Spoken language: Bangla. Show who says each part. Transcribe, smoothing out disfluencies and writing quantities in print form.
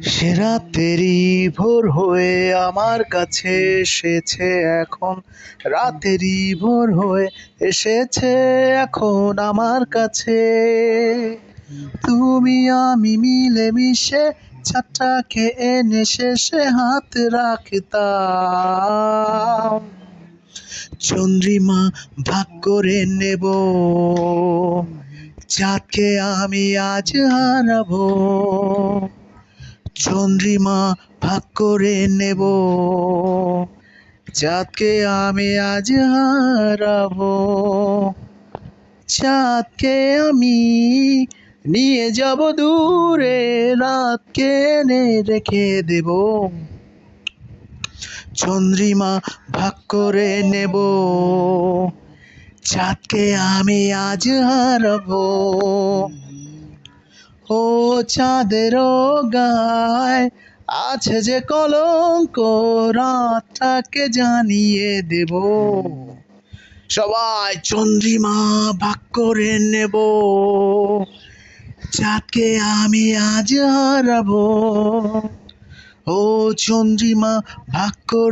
Speaker 1: সে রাতেরই ভোর হয়ে আমার কাছে এসেছে এখন, রাতেরই ভোর হয়ে এসেছে এখন আমার কাছে। তুমি আমি মিলে মিশে চারটাকে এনে শেষে হাত রাখতাম, চন্দ্রিমা ভাগ করে নেব, চাঁদকে আমি আজ হারাবো। চন্দ্রিমা ভাগ করে নেব, চাঁদকে আমি আজ হারাবো। চাঁদকে আমি নিয়ে যাব দূরে, রাতকে এনে রেখে দেব। চন্দ্রিমা ভাগ করে নেব, চাঁদকে আমি আজ হারাবো। ও চাঁদেরও গায় আছে যে কলঙ্ক, রাতটাকে জানিয়ে দেব। সবাই চন্দ্রিমা ভাগ করে নেব, চাঁদকে আমি আজ হারাবো। ও চন্দ্রিমা ভাগ করে